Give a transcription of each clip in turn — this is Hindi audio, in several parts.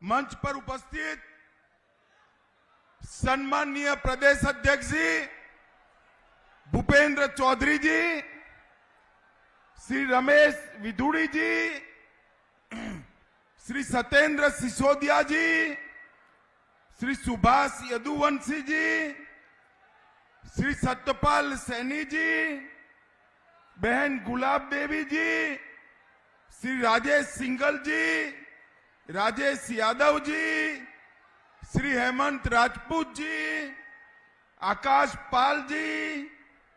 मंच पर उपस्थित सम्माननीय प्रदेश अध्यक्ष जी भूपेंद्र चौधरी जी, श्री रमेश विधुड़ी जी, श्री सत्येंद्र सिसोदिया जी, श्री सुभाष यदुवंशी जी, श्री सत्यपाल सैनी जी, बहन गुलाब देवी जी, श्री राजेश सिंघल जी, राजेश यादव जी, श्री हेमंत राजपूत जी, आकाश पाल जी,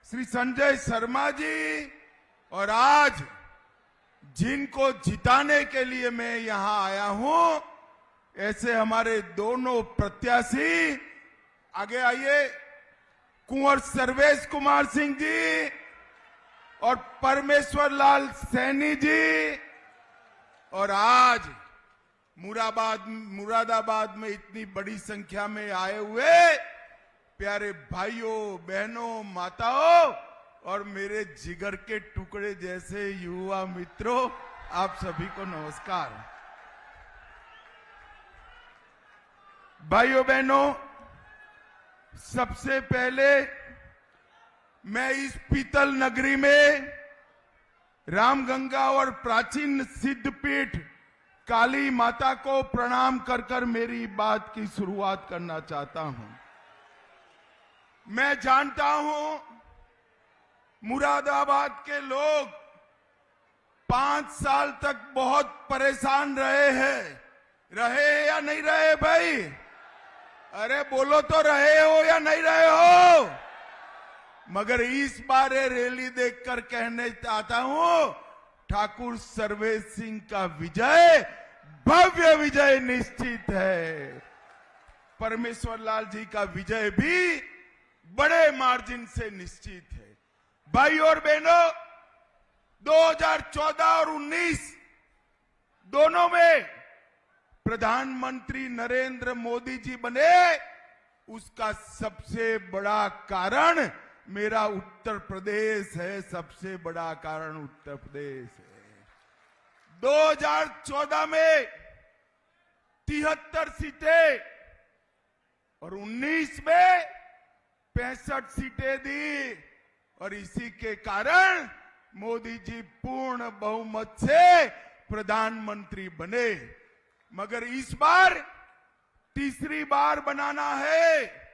श्री संजय शर्मा जी, और आज जिनको जिताने के लिए मैं यहां आया हूं, ऐसे हमारे दोनों प्रत्याशी, आगे आइए, कुंवर सर्वेश कुमार सिंह जी और परमेश्वर लाल सैनी जी, और आज मुरादाबाद में इतनी बड़ी संख्या में आए हुए प्यारे भाइयों, बहनों, माताओं और मेरे जिगर के टुकड़े जैसे युवा मित्रों, आप सभी को नमस्कार। भाइयों बहनों, सबसे पहले मैं इस पीतल नगरी में रामगंगा और प्राचीन सिद्धपीठ काली माता को प्रणाम कर कर मेरी बात की शुरुआत करना चाहता हूं। मैं जानता हूं मुरादाबाद के लोग 5 साल तक बहुत परेशान रहे या नहीं रहे भाई? अरे बोलो तो, रहे हो या नहीं रहे हो? मगर इस बार ये रैली देखकर कहने चाहता हूं, ठाकुर सर्वेश सिंह का विजय, भव्य विजय निश्चित है। परमेश्वर लाल जी का विजय भी बड़े मार्जिन से निश्चित है। भाई और बहनों, 2014 और 19 दोनों में प्रधानमंत्री नरेंद्र मोदी जी बने, उसका सबसे बड़ा कारण मेरा उत्तर प्रदेश है। सबसे बड़ा कारण उत्तर प्रदेश है। 2014 में 73 सीटें और 19 में 65 सीटें दी, और इसी के कारण मोदी जी पूर्ण बहुमत से प्रधानमंत्री बने। मगर इस बार तीसरी बार बनाना है,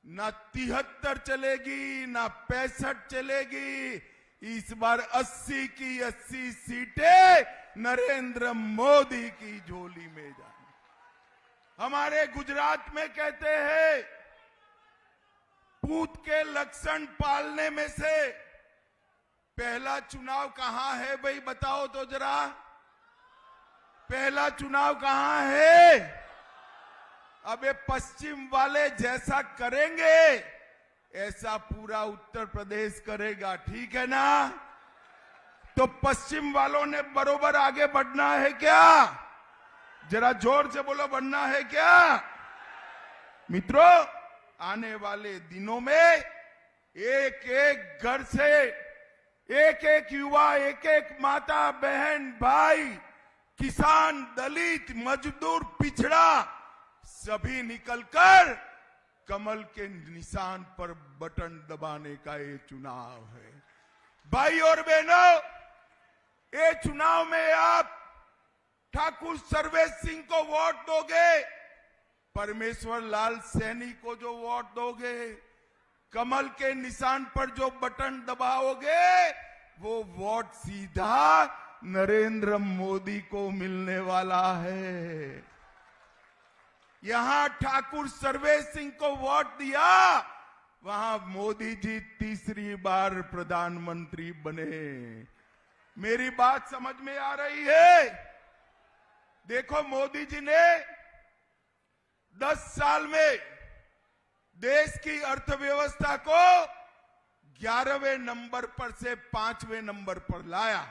ना 73 चलेगी ना 65 चलेगी, इस बार 80 की 80 सीटें नरेंद्र मोदी की झोली में जाएंगी। हमारे गुजरात में कहते हैं, पूत के लक्षण पालने में से पहला चुनाव कहां है भाई? बताओ तो जरा, पहला चुनाव कहां है? अबे पश्चिम वाले जैसा करेंगे ऐसा पूरा उत्तर प्रदेश करेगा, ठीक है ना? तो पश्चिम वालों ने बरोबर आगे बढ़ना है क्या? जरा जोर से बोलो, बढ़ना है क्या? मित्रों, आने वाले दिनों में एक एक घर से एक एक युवा, एक एक माता, बहन, भाई, किसान, दलित, मजदूर, पिछड़ा, सभी निकलकर कमल के निशान पर बटन दबाने का ये चुनाव है। भाई और बहनों, ये चुनाव में आप ठाकुर सर्वेश सिंह को वोट दोगे, परमेश्वर लाल सैनी को जो वोट दोगे, कमल के निशान पर जो बटन दबाओगे, वो वोट सीधा नरेंद्र मोदी को मिलने वाला है। यहां ठाकुर सर्वेश सिंह को वोट दिया, वहां मोदी जी तीसरी बार प्रधानमंत्री बने। मेरी बात समझ में आ रही है? देखो, मोदी जी ने 10 साल में देश की अर्थव्यवस्था को 11वें नंबर पर से 5वें नंबर पर लाया।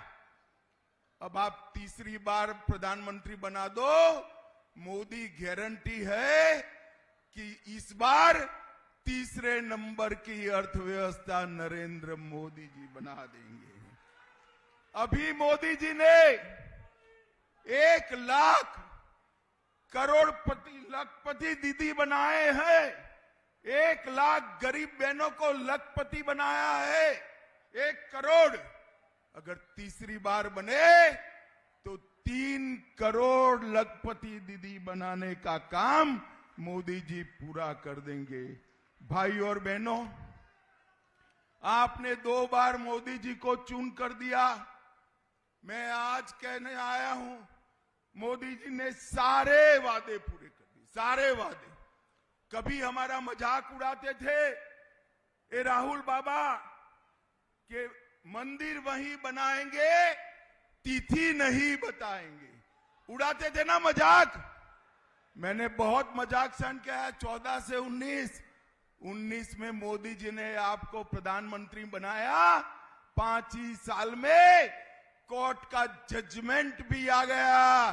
अब आप तीसरी बार प्रधानमंत्री बना दो, मोदी गारंटी है कि इस बार तीसरे नंबर की अर्थव्यवस्था नरेंद्र मोदी जी बना देंगे। अभी मोदी जी ने 1 करोड़पति लखपति दीदी बनाए हैं, 1 लाख गरीब बहनों को लखपति बनाया है, 1 करोड़ अगर तीसरी बार बने तो 3 करोड़ लखपति दीदी बनाने का काम मोदी जी पूरा कर देंगे। भाई और बहनों, आपने 2 बार मोदी जी को चुन कर दिया। मैं आज कहने आया हूं, मोदी जी ने सारे वादे पूरे कर दिए, सारे वादे। कभी हमारा मजाक उड़ाते थे, ए राहुल बाबा के मंदिर वहीं बनाएंगे, तिथि नहीं बताएंगे, उड़ाते थे ना मजाक। मैंने बहुत मजाक सहन किया। 14 से 19 में मोदी जी ने आपको प्रधानमंत्री बनाया। 5 ही साल में कोर्ट का जजमेंट भी आ गया,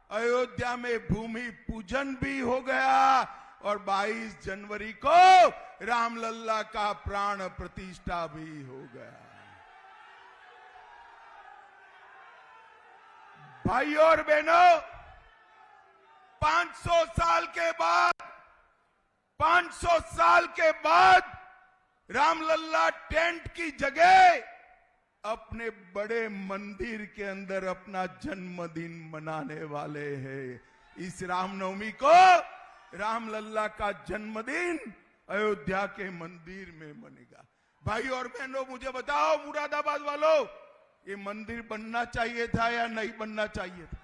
अयोध्या में भूमि पूजन भी हो गया और 22 जनवरी को रामलल्ला का प्राण प्रतिष्ठा भी हो गया। भाई और बहनों, 500 साल के बाद रामलल्ला टेंट की जगह अपने बड़े मंदिर के अंदर अपना जन्मदिन मनाने वाले हैं। इस रामनवमी को रामलल्ला का जन्मदिन अयोध्या के मंदिर में मनेगा। भाई और बहनों, मुझे बताओ मुरादाबाद वालों, ये मंदिर बनना चाहिए था या नहीं बनना चाहिए था?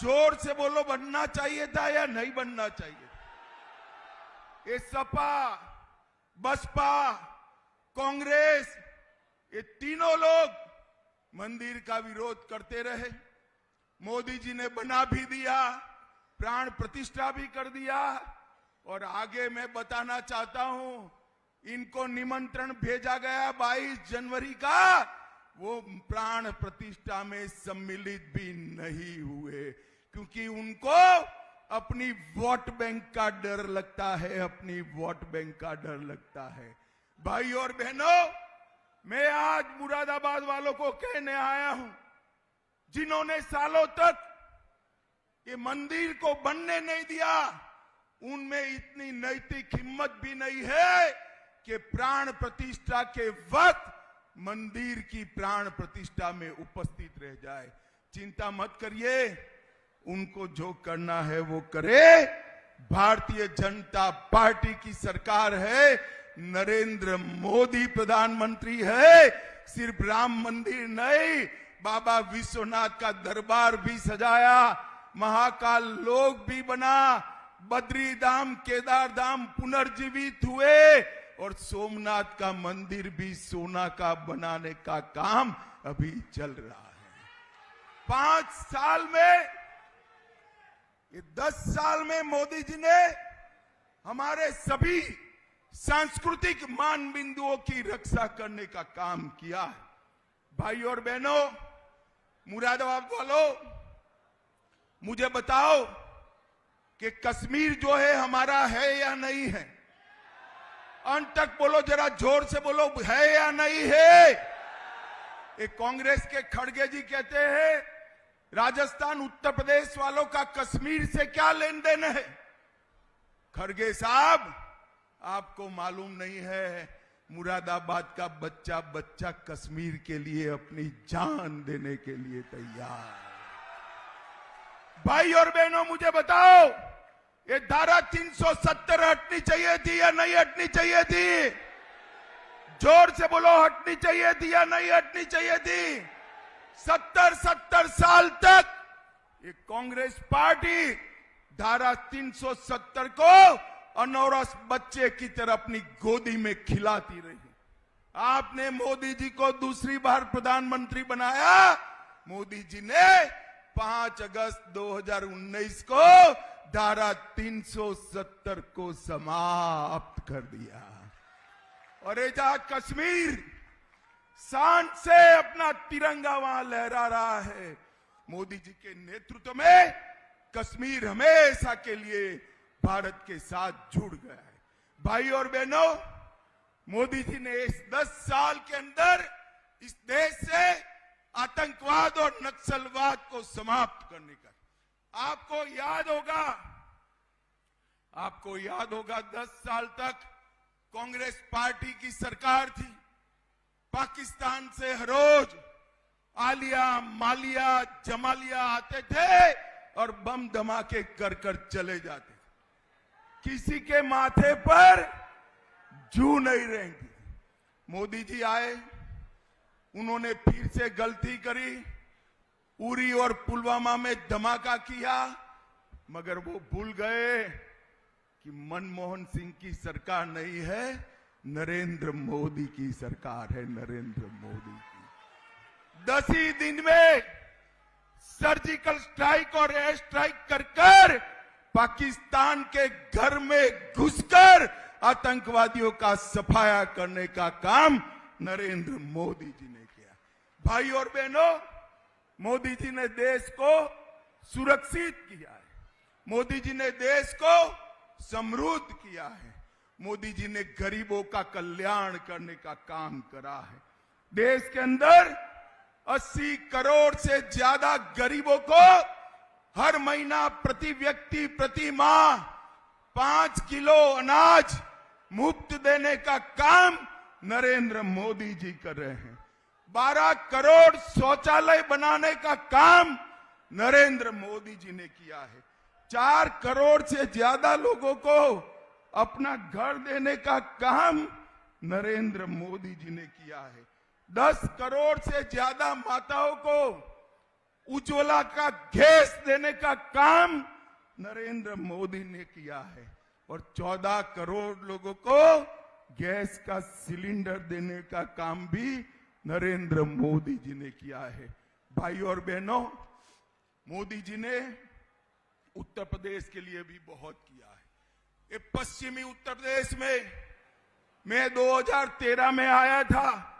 जोर से बोलो, बनना चाहिए था या नहीं बनना चाहिए था? ये सपा, बसपा, कांग्रेस, ये तीनों लोग मंदिर का विरोध करते रहे। मोदी जी ने बना भी दिया, प्राण प्रतिष्ठा भी कर दिया। और आगे मैं बताना चाहता हूं, इनको निमंत्रण भेजा गया 22 जनवरी का, वो प्राण प्रतिष्ठा में सम्मिलित भी नहीं हुए, क्योंकि उनको अपनी वोट बैंक का डर लगता है, अपनी वोट बैंक का डर लगता है। भाई और बहनों, मैं आज मुरादाबाद वालों को कहने आया हूं, जिन्होंने सालों तक ये मंदिर को बनने नहीं दिया, उनमें इतनी नैतिक हिम्मत भी नहीं है कि प्राण प्रतिष्ठा के वक्त मंदिर की प्राण प्रतिष्ठा में उपस्थित रह जाए। चिंता मत करिए, उनको जो करना है वो करे। भारतीय जनता पार्टी की सरकार है, नरेंद्र मोदी प्रधानमंत्री है। सिर्फ राम मंदिर नहीं, बाबा विश्वनाथ का दरबार भी सजाया, महाकाल लोक भी बना, बद्री धाम, केदार धाम पुनर्जीवित हुए और सोमनाथ का मंदिर भी सोना का बनाने का काम अभी चल रहा है। 5 साल में, ये 10 साल में मोदी जी ने हमारे सभी सांस्कृतिक मान बिंदुओं की रक्षा करने का काम किया है। भाई और बहनों, मुरादाबाद वालों, मुझे बताओ कि कश्मीर जो है हमारा है या नहीं है? अंत तक बोलो, जरा जोर से बोलो, है या नहीं है? एक कांग्रेस के खड़गे जी कहते हैं, राजस्थान उत्तर प्रदेश वालों का कश्मीर से क्या लेन देन है? खड़गे साहब, आपको मालूम नहीं है, मुरादाबाद का बच्चा बच्चा कश्मीर के लिए अपनी जान देने के लिए तैयार। भाई और बहनों, मुझे बताओ, ये धारा 370 हटनी चाहिए थी या नहीं हटनी चाहिए थी? जोर से बोलो, हटनी चाहिए थी या नहीं हटनी चाहिए थी? 70 साल तक ये कांग्रेस पार्टी धारा 370 को अनौरस बच्चे की तरह अपनी गोदी में खिलाती रही। आपने मोदी जी को दूसरी बार प्रधानमंत्री बनाया। मोदी जी ने 5 अगस्त 2019 को धारा 370 को समाप्त कर दिया। और ये जहां कश्मीर शान से अपना तिरंगा वहां लहरा रहा है, मोदी जी के नेतृत्व में कश्मीर हमेशा के लिए भारत के साथ जुड़ गया है। भाई और बहनों, मोदी जी ने इस 10 साल के अंदर इस देश से आतंकवाद और नक्सलवाद को समाप्त करने का, आपको याद होगा 10 साल तक कांग्रेस पार्टी की सरकार थी। पाकिस्तान से हर रोज आलिया, मालिया, जमालिया आते थे और बम धमाके कर कर चले जाते थे। किसी के माथे पर जू नहीं रहेंगी। मोदी जी आए, उन्होंने फिर से गलती करी, उरी और पुलवामा में धमाका किया, मगर वो भूल गए कि मनमोहन सिंह की सरकार नहीं है, नरेंद्र मोदी की सरकार है। नरेंद्र मोदी की 10 ही दिन में सर्जिकल स्ट्राइक और एयर स्ट्राइक कर कर पाकिस्तान के घर में घुसकर आतंकवादियों का सफाया करने का काम नरेंद्र मोदी जी ने किया। भाई और बहनों, मोदी जी ने देश को सुरक्षित किया है। मोदी जी ने देश को समृद्ध किया है। मोदी जी ने गरीबों का कल्याण करने का काम करा है। देश के अंदर 80 करोड़ से ज्यादा गरीबों को हर महीना प्रति व्यक्ति प्रति माह 5 किलो अनाज मुफ्त देने का काम नरेंद्र मोदी जी कर रहे हैं। 12 करोड़ शौचालय बनाने का काम नरेंद्र मोदी जी ने किया है। 4 करोड़ से ज्यादा लोगों को अपना घर देने का काम नरेंद्र मोदी जी ने किया है। 10 करोड़ से ज्यादा माताओं को उज्ज्वला का गैस देने का काम नरेंद्र मोदी ने किया है और 14 करोड़ लोगों को गैस का सिलेंडर देने का काम भी नरेंद्र मोदी जी ने किया है। भाई और बहनों, मोदी जी ने उत्तर प्रदेश के लिए भी बहुत किया है। ये पश्चिमी उत्तर प्रदेश में मैं 2013 में आया था।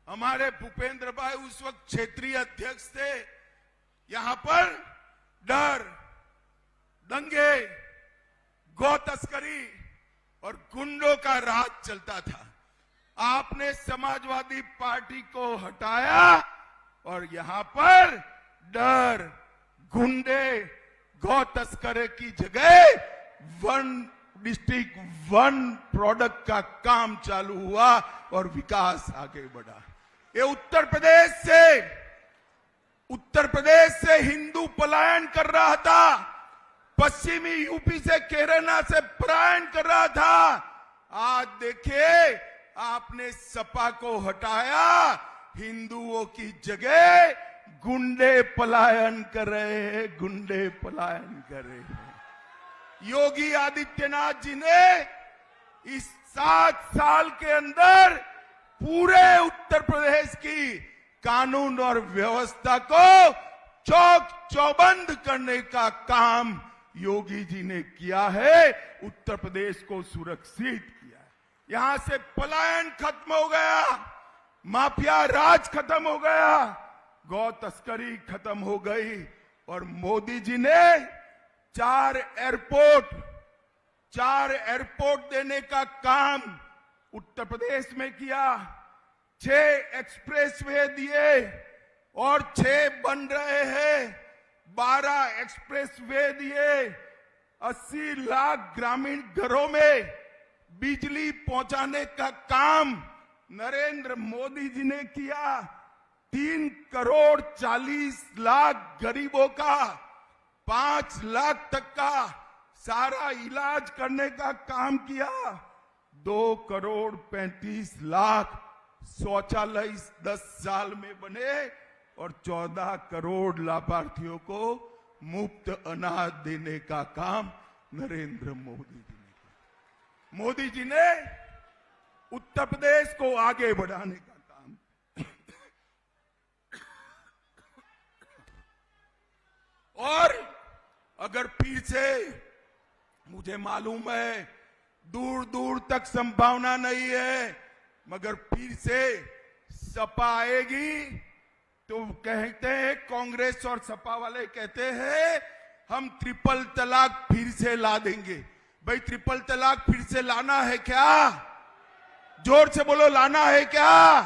हमारे भूपेंद्र भाई उस वक्त क्षेत्रीय अध्यक्ष थे। यहां पर डर, दंगे, गौ तस्करी और गुंडों का राज चलता था। आपने समाजवादी पार्टी को हटाया और यहां पर डर, गुंडे, गौ तस्करी की जगह 1 डिस्ट्रिक्ट 1 प्रोडक्ट का काम चालू हुआ और विकास आगे बढ़ा। ये उत्तर प्रदेश से हिंदू पलायन कर रहा था। पश्चिमी यूपी से, केरला से पलायन कर रहा था। आज देखिए, आपने सपा को हटाया, हिंदुओं की जगह गुंडे पलायन कर रहे हैं, गुंडे पलायन कर रहे हैं। योगी आदित्यनाथ जी ने इस 7 साल के अंदर पूरे उत्तर प्रदेश की कानून और व्यवस्था को चौक चौबंद करने का काम योगी जी ने किया है। उत्तर प्रदेश को सुरक्षित किया है। यहां से पलायन खत्म हो गया, माफिया राज खत्म हो गया, गौ तस्करी खत्म हो गई और मोदी जी ने 4 एयरपोर्ट देने का काम उत्तर प्रदेश में किया। 6 एक्सप्रेसवे दिए और 6 बन रहे हैं। 12 एक्सप्रेसवे दिए। 80 लाख ग्रामीण घरों में बिजली पहुंचाने का काम नरेंद्र मोदी जी ने किया। 3 करोड़ 40 लाख गरीबों का 5 लाख तक का सारा इलाज करने का काम किया। 2 करोड़ 35 लाख शौचालय 10 साल में बने और 14 करोड़ लाभार्थियों को मुफ्त अनाज देने का काम नरेंद्र मोदी जी ने किया। मोदी जी ने उत्तर प्रदेश को आगे बढ़ाने का काम और अगर फिर से, मुझे मालूम है दूर दूर तक संभावना नहीं है, मगर फिर से सपा आएगी तो कहते हैं, कांग्रेस और सपा वाले कहते हैं हम ट्रिपल तलाक फिर से ला देंगे। भाई ट्रिपल तलाक फिर से लाना है क्या? जोर से बोलो, लाना है क्या?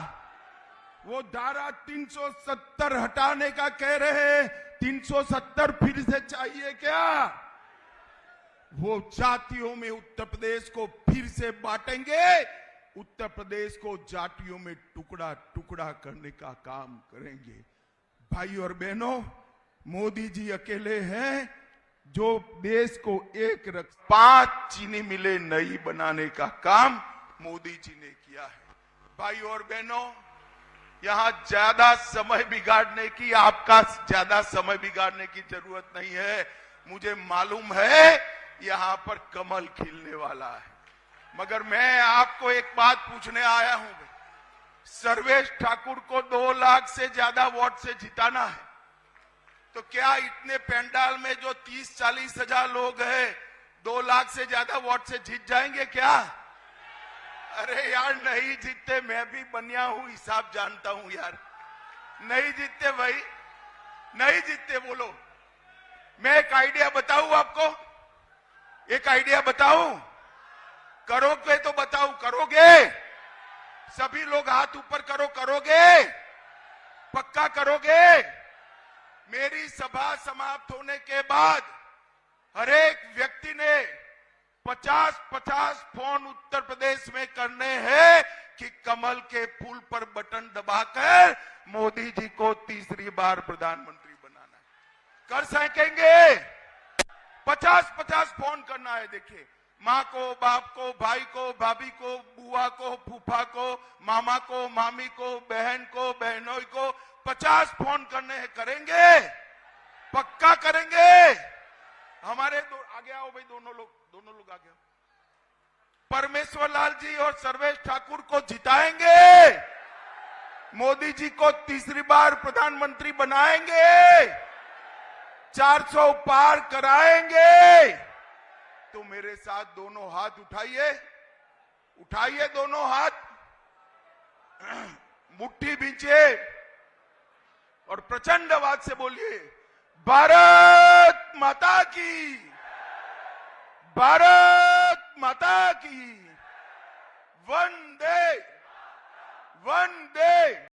वो धारा 370 हटाने का कह रहे हैं। 370 फिर से चाहिए क्या? वो जातियों में उत्तर प्रदेश को फिर से बांटेंगे, उत्तर प्रदेश को जातियों में टुकड़ा टुकड़ा करने का काम करेंगे। भाई और बहनों, मोदी जी अकेले हैं जो देश को एक रख 5 चीनी मिलें नई बनाने का काम मोदी जी ने किया है। भाई और बहनों, यहां ज्यादा समय बिगाड़ने की, आपका ज्यादा समय बिगाड़ने की जरूरत नहीं है। मुझे मालूम है यहां पर कमल खिलने वाला है, मगर मैं आपको एक बात पूछने आया हूं। सर्वेश ठाकुर को 2 लाख से ज्यादा वोट से जिताना है, तो क्या इतने पंडाल में जो 30-40 हजार लोग हैं 2 लाख से ज्यादा वोट से जीत जाएंगे क्या? अरे यार नहीं जीतते, मैं भी बनिया हूं, हिसाब जानता हूं यार। नहीं जीतते भाई, नहीं जीतते। बोलो, मैं एक आइडिया बताऊं आपको, एक आइडिया बताऊं? करोगे तो बताओ, करोगे? सभी लोग हाथ ऊपर करो, करोगे? पक्का करोगे? मेरी सभा समाप्त होने के बाद हर एक व्यक्ति ने 50-50 फोन उत्तर प्रदेश में करने हैं कि कमल के फूल पर बटन दबाकर मोदी जी को तीसरी बार प्रधानमंत्री बनाना है। कर सकेंगे? 50-50 फोन करना है। देखिए, माँ को, बाप को, भाई को, भाभी को, बुआ को, फूफा को, मामा को, मामी को, बहन को, बहनों को 50 फोन करने हैं। करेंगे? पक्का करेंगे? हमारे आगे आओ भाई, दोनों लोग आगे आओ। परमेश्वर लाल जी और सर्वेश ठाकुर को जिताएंगे, मोदी जी को तीसरी बार प्रधानमंत्री बनाएंगे, 400 पार कराएंगे। तो मेरे साथ दोनों हाथ उठाइए, उठाइए दोनों हाथ, मुट्ठी बींचिए और प्रचंड आवाज से बोलिए, भारत माता की, भारत माता की, वंदे वंदे।